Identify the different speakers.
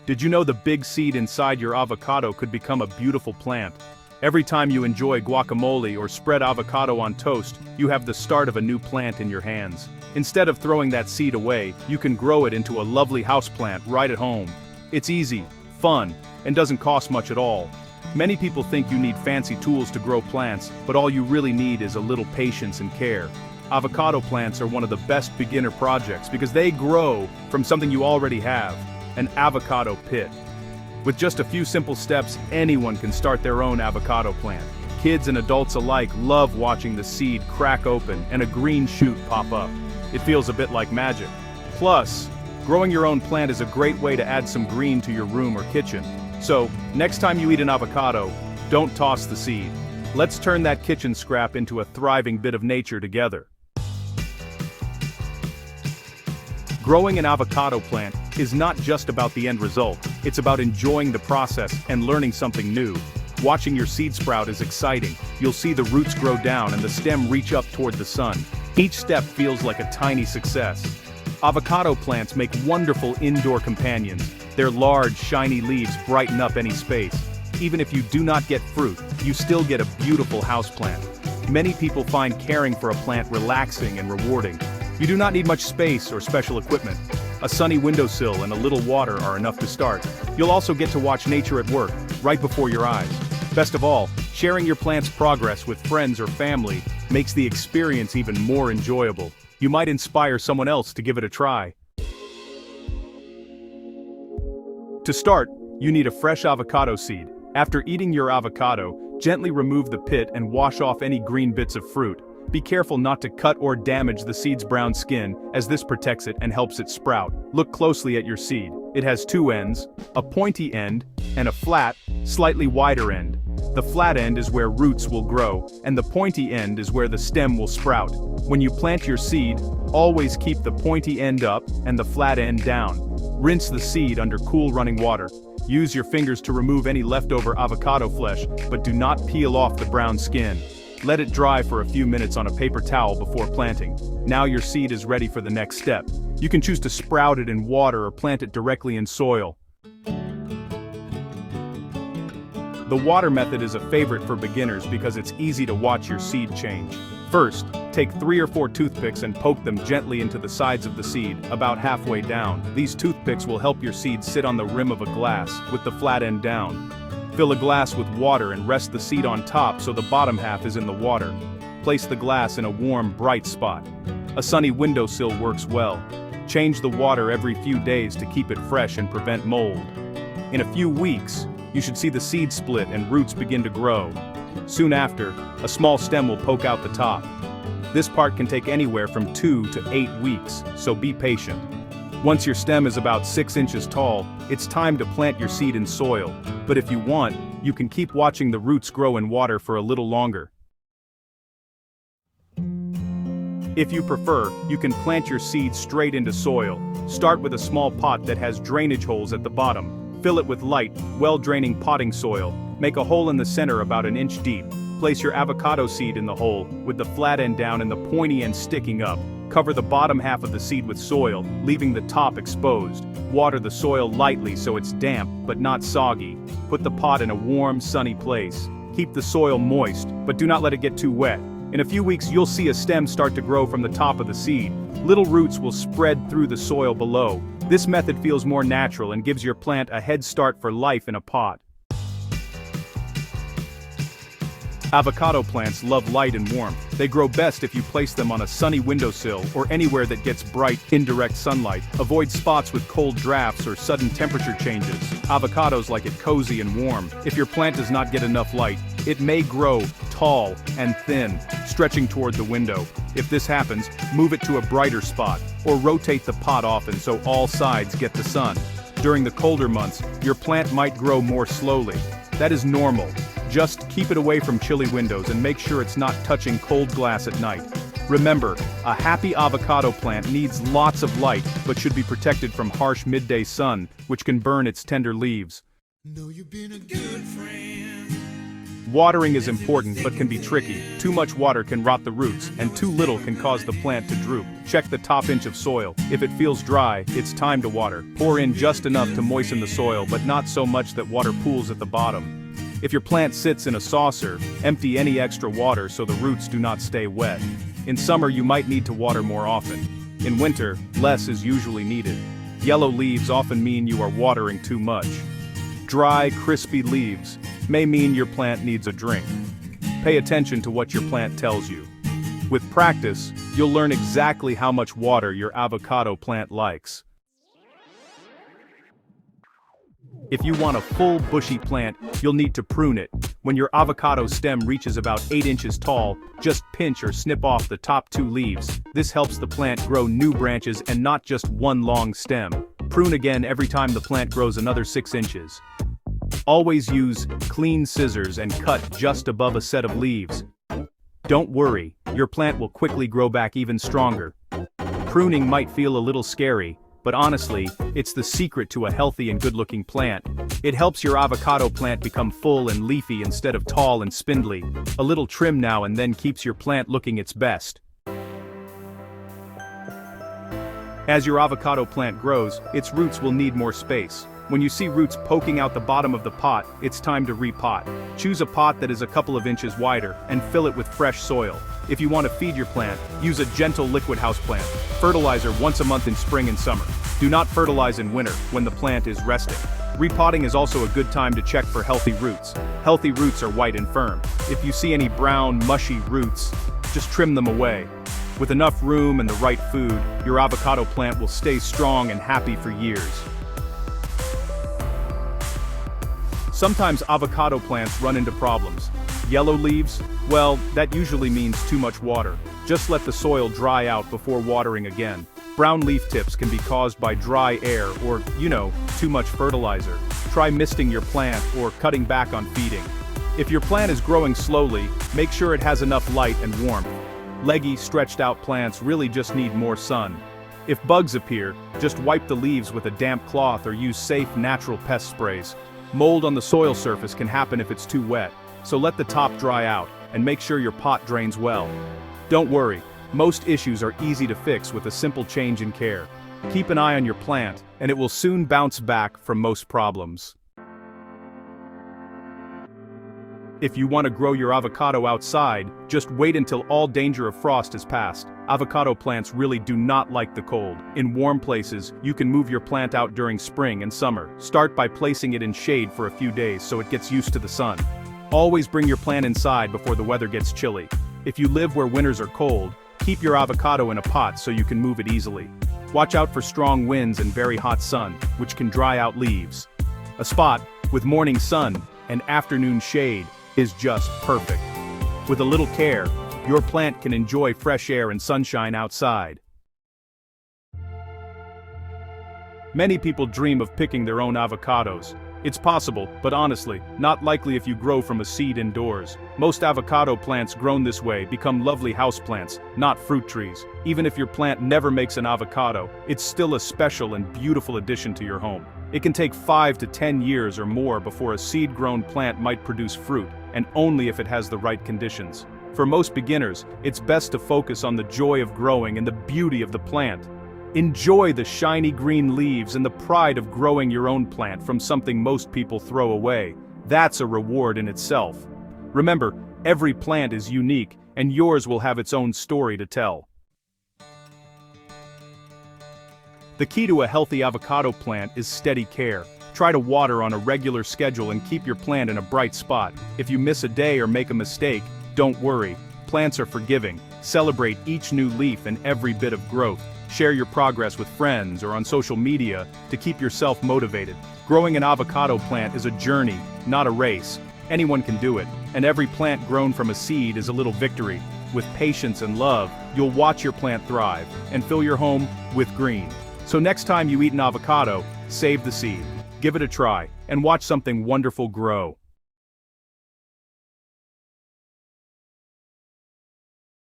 Speaker 1: Did you know the big seed inside your avocado could become a beautiful plant? Every time you enjoy guacamole or spread avocado on toast, you have the start of a new plant in your hands. Instead of throwing that seed away, you can grow it into a lovely houseplant right at home. It's easy, fun, and doesn't cost much at all. Many people think you need fancy tools to grow plants, but all you really need is a little patience and care. Avocado plants are one of the best beginner projects because they grow from something you already have, an avocado pit. With just a few simple steps, anyone can start their own avocado plant. Kids and adults alike love watching the seed crack open and a green shoot pop up. It feels a bit like magic. Plus, growing your own plant is a great way to add some green to your room or kitchen. So, next time you eat an avocado, don't toss the seed. Let's turn that kitchen scrap into a thriving bit of nature together. Growing an avocado plant is not just about the end result, it's about enjoying the process and learning something new. Watching your seed sprout is exciting. You'll see the roots grow down and the stem reach up toward the sun. Each step feels like a tiny success. Avocado plants make wonderful indoor companions. Their large, shiny leaves brighten up any space. Even if you do not get fruit, you still get a beautiful houseplant. Many people find caring for a plant relaxing and rewarding. You do not need much space or special equipment. A sunny windowsill and a little water are enough to start. You'll also get to watch nature at work, right before your eyes. Best of all, sharing your plant's progress with friends or family makes the experience even more enjoyable. You might inspire someone else to give it a try. To start, you need a fresh avocado seed. After eating your avocado, gently remove the pit and wash off any green bits of fruit. Be careful not to cut or damage the seed's brown skin, as this protects it and helps it sprout. Look closely at your seed. It has two ends, a pointy end, and a flat, slightly wider end. The flat end is where roots will grow, and the pointy end is where the stem will sprout. When you plant your seed, always keep the pointy end up and the flat end down. Rinse the seed under cool running water. Use your fingers to remove any leftover avocado flesh, but do not peel off the brown skin. Let it dry for a few minutes on a paper towel before planting. Now your seed is ready for the next step. You can choose to sprout it in water or plant it directly in soil. The water method is a favorite for beginners because it's easy to watch your seed change. First, take 3 or 4 toothpicks and poke them gently into the sides of the seed, about halfway down. These toothpicks will help your seed sit on the rim of a glass, with the flat end down. Fill a glass with water and rest the seed on top so the bottom half is in the water. Place the glass in a warm, bright spot. A sunny windowsill works well. Change the water every few days to keep it fresh and prevent mold. In a few weeks, you should see the seed split and roots begin to grow. Soon after, a small stem will poke out the top. This part can take anywhere from 2 to 8 weeks, so be patient. Once your stem is about 6 inches tall, it's time to plant your seed in soil. But if you want, you can keep watching the roots grow in water for a little longer. If you prefer, you can plant your seed straight into soil. Start with a small pot that has drainage holes at the bottom. Fill it with light, well-draining potting soil. Make a hole in the center about 1 inch deep. Place your avocado seed in the hole, with the flat end down and the pointy end sticking up. Cover the bottom half of the seed with soil, leaving the top exposed. Water the soil lightly so it's damp, but not soggy. Put the pot in a warm, sunny place. Keep the soil moist, but do not let it get too wet. In a few weeks you'll see a stem start to grow from the top of the seed. Little roots will spread through the soil below. This method feels more natural and gives your plant a head start for life in a pot. Avocado plants love light and warmth. They grow best if you place them on a sunny windowsill or anywhere that gets bright, indirect sunlight. Avoid spots with cold drafts or sudden temperature changes. Avocados like it cozy and warm. If your plant does not get enough light, it may grow tall and thin, stretching toward the window. If this happens, move it to a brighter spot, or rotate the pot often so all sides get the sun. During the colder months, your plant might grow more slowly. That is normal. Just keep it away from chilly windows and make sure it's not touching cold glass at night. Remember, a happy avocado plant needs lots of light but should be protected from harsh midday sun, which can burn its tender leaves.
Speaker 2: Know you've been a good friend.
Speaker 1: Watering is important but can be tricky. Too much water can rot the roots, and too little can cause the plant to droop. Check the top inch of soil. If it feels dry, it's time to water. Pour in just enough to moisten the soil, but not so much that water pools at the bottom. If your plant sits in a saucer, empty any extra water so the roots do not stay wet. In summer you might need to water more often. In winter, less is usually needed. Yellow leaves often mean you are watering too much. Dry, crispy leaves may mean your plant needs a drink. Pay attention to what your plant tells you. With practice, you'll learn exactly how much water your avocado plant likes. If you want a full bushy plant, you'll need to prune it. When your avocado stem reaches about 8 inches tall, just pinch or snip off the top 2 leaves. This helps the plant grow new branches and not just one long stem. Prune again every time the plant grows another 6 inches. Always use clean scissors and cut just above a set of leaves. Don't worry, your plant will quickly grow back even stronger. Pruning might feel a little scary, but honestly, it's the secret to a healthy and good-looking plant. It helps your avocado plant become full and leafy instead of tall and spindly. A little trim now and then keeps your plant looking its best. As your avocado plant grows, its roots will need more space. When you see roots poking out the bottom of the pot, it's time to repot. Choose a pot that is a couple of inches wider, and fill it with fresh soil. If you want to feed your plant, use a gentle liquid houseplant. Fertilizer once a month in spring and summer. Do not fertilize in winter, when the plant is resting. Repotting is also a good time to check for healthy roots. Healthy roots are white and firm. If you see any brown, mushy roots, just trim them away. With enough room and the right food, your avocado plant will stay strong and happy for years. Sometimes avocado plants run into problems. Yellow leaves? Well, that usually means too much water. Just let the soil dry out before watering again. Brown leaf tips can be caused by dry air or, too much fertilizer. Try misting your plant or cutting back on feeding. If your plant is growing slowly, make sure it has enough light and warmth. Leggy, stretched out plants really just need more sun. If bugs appear, just wipe the leaves with a damp cloth or use safe, natural pest sprays. Mold on the soil surface can happen if it's too wet, so let the top dry out, and make sure your pot drains well. Don't worry, most issues are easy to fix with a simple change in care. Keep an eye on your plant, and it will soon bounce back from most problems. If you want to grow your avocado outside, just wait until all danger of frost has passed. Avocado plants really do not like the cold. In warm places, you can move your plant out during spring and summer. Start by placing it in shade for a few days so it gets used to the sun. Always bring your plant inside before the weather gets chilly. If you live where winters are cold, keep your avocado in a pot so you can move it easily. Watch out for strong winds and very hot sun, which can dry out leaves. A spot with morning sun and afternoon shade is just perfect. With a little care, your plant can enjoy fresh air and sunshine outside. Many people dream of picking their own avocados. It's possible, but honestly, not likely if you grow from a seed indoors. Most avocado plants grown this way become lovely houseplants, not fruit trees. Even if your plant never makes an avocado, it's still a special and beautiful addition to your home. It can take 5 to 10 years or more before a seed-grown plant might produce fruit, and only if it has the right conditions. For most beginners, it's best to focus on the joy of growing and the beauty of the plant. Enjoy the shiny green leaves and the pride of growing your own plant from something most people throw away. That's a reward in itself. Remember, every plant is unique, and yours will have its own story to tell. The key to a healthy avocado plant is steady care. Try to water on a regular schedule and keep your plant in a bright spot. If you miss a day or make a mistake, don't worry. Plants are forgiving. Celebrate each new leaf and every bit of growth. Share your progress with friends or on social media to keep yourself motivated. Growing an avocado plant is a journey, not a race. Anyone can do it, and every plant grown from a seed is a little victory. With patience and love, you'll watch your plant thrive and fill your home with green. So next time you eat an avocado, save the seed, give it a try, and watch something wonderful grow.